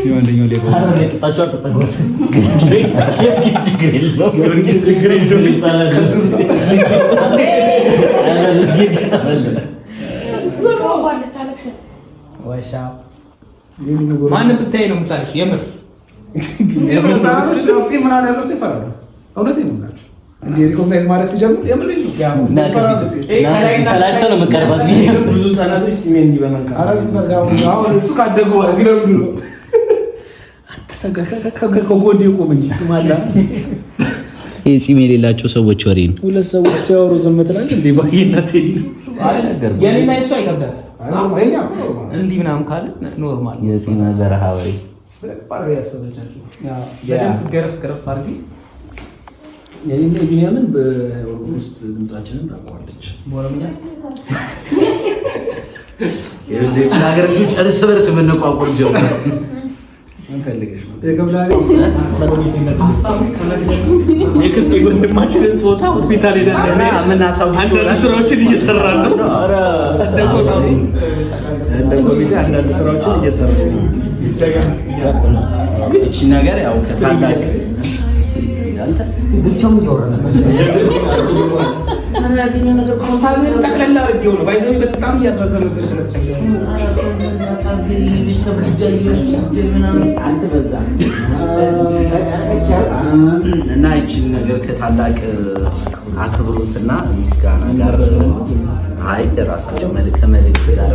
የወንደኛው ሌባ ታጫው ተጠጎት ጊዮርጊስ ችግር የለውም ይጻላል ቅዱስ ነው ወሻ ማን ብታይ ነው የምታልሽ የምር ምን አለ ያለው ሲፈራሉ እውነቴን ነው የምላችሁ እንዴ ሪኮግናይዝ ማድረግ ሲጀምር የምር ነው ከላሽተ ነው መቀርባት ብዙ ሰናዶች ሲሜን እንዲበመንካ አራዝ ባዛው እሱ ካደጉ ሲለምዱ ነው አንተ ከጎንዴ ቆም እንጂ ስማላ ፂም የሌላቸው ሰዎች ወሬ ነው ሁለት ሰዎች ሲያወሩ ዝም ትላለህ እንዴ ባይነት አይነገር የኔና እሱ አይከብዳት እንዲህ ምናምን ካለ ኖርማል የፂም በረሃ ወሬ ባሪ ያሰበቻችሁ በደንብ ገረፍ አድርጊ የኔና ቢኒያምን በኦልሞስት ድምጻችንን ታቋለች ሞራምኛ የሀገር ልጆች እርስ በርስ የምንቋቋም ጀው እንፈልገሽ ነው የገብላሪ የክስት ወንድማችንን ጾታ ሆስፒታል ሄደን ምን አንዳንድ ስራዎችን እየሰራን ነው ኧረ እንደ ኮሚቴ አንዳንድ ስራዎችን እየሰራን ነው እቺ ነገር ያው ከታላቅ አንተ እስቲ ብቻውን ይወራና ያገኘው ነገር ሀሳብን ጠቅላላ አድርጌው ነው ባይዘው በጣም እያስረዘመበት ስለተቸገረ እና እቺን ነገር ከታላቅ አክብሮትና ምስጋና ጋር አይ ራሳቸው መልእክት ጋር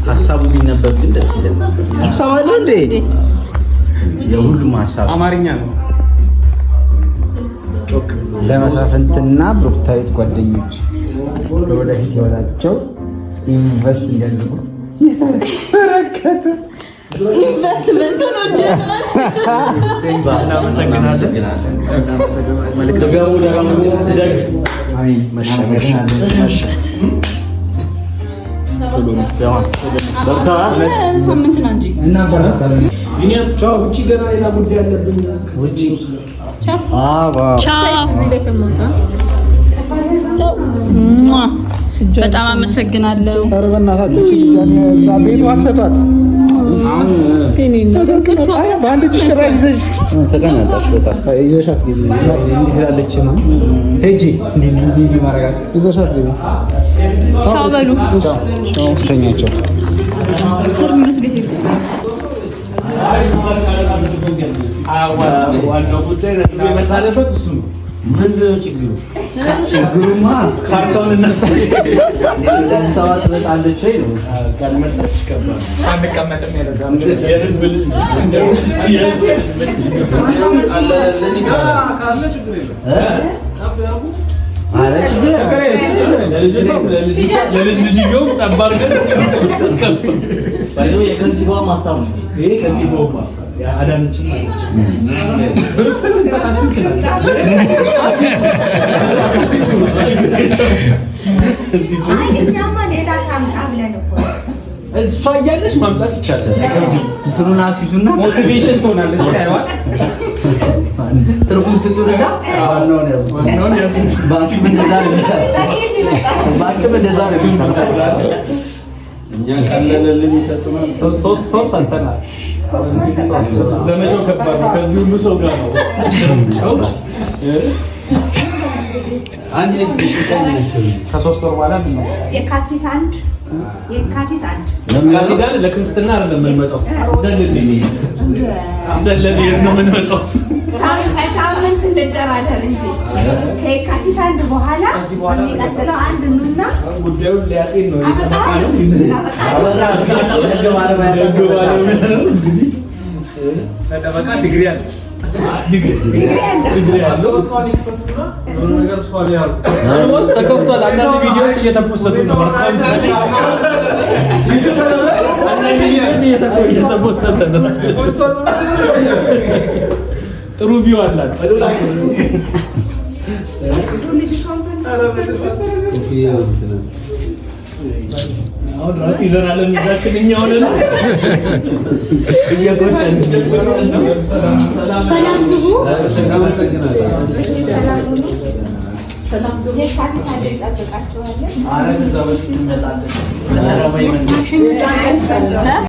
ሀሳቡ ቢነበብ ግን ደስ ይላል። ሀሳብ አለ እንዴ? የሁሉም ሀሳብ አማርኛ ነው። ጮክ ለመሳፍንትና ብሩክታዊት ጓደኞች ለወደፊት ህይወታቸው ኢንቨስት እንዲያደርጉ የተበረከተ ኢንቨስትመንት ነው በጣም አመሰግናለሁ። በአንድ እጅ ጭራሽ ይዘሽ ተቀናጣሽ በጣም ይዘሻት ግቢ ትላለች ነው ሄጂ እንዲህ ማረጋት ይዘሻት ግቢ ቻው በሉ ሸኛቸው ዋናው ጉዳይ መሳለበት እሱ ነው። ምንድነው ችግሩ? ችግሩማ ካርታውን እናሳሽ ሰባት በጣለች ነው ካልመጣች ከባድ አንቀመጥም ያለዛም የህዝብ ልጅ ነው ካለ ችግር የለም አረ ችግር ለልጅ ይገው ጠባር ግን ባይዘው የከንቲባው ማሳብ ነው ይሄ ከንቲባው ማሳብ ያዳነችን ማለት እሷ እያለች ማምጣት ይቻላል። እንትኑን አሲዙና ሞቲቬሽን ትሆናለች። አይዋል ትርጉም ስጡና ዋናውን ያዙ። ባንቺ እንደዛ ነው የሚሰራው። ባንቺ እንደዛ ነው የሚሰራው። እኛ ቀለለልን ይሰጡናል። ሶስት ወር ሰርተናል። ዘመቻው ከባድ ነው። ከዚህ ሁሉ ሰው ጋር ነው። አንድ ከሶስት ወር በኋላ የካቲት አንድ ለክርስትና አይደለም የምንመጣው። ዘለል ነው የምንመጣው። ሳምንት እንደራደር እንጂ ከየካቲት አንድ በኋላ የሚቀጥለው አንድ ኑና ጉዳዩን ሊያጤን ነው የተመጣ ነው። ተጠበቃ ዲግሪ አለ ዲግሪ አለው ነገር ሷል ያሉ ወስ ተከፍቷል። አንዳንድ ቪዲዮዎች እየተፖሰቱ ነው። አንዳንድ ቪዲዮዎች እየተፖሰቱ ነው። ጥሩ ቪው አላት። አሁን ራስ ይዘናል እንዛችን እኛ ሆነን እየቆጨን ሰላም ግቡ። ሰላም ግቡ። የካቲት አንድ እንጠብቃቸዋለን። አረ ከዛ በፊት እንመጣለን። በሰላማዊ መንገድ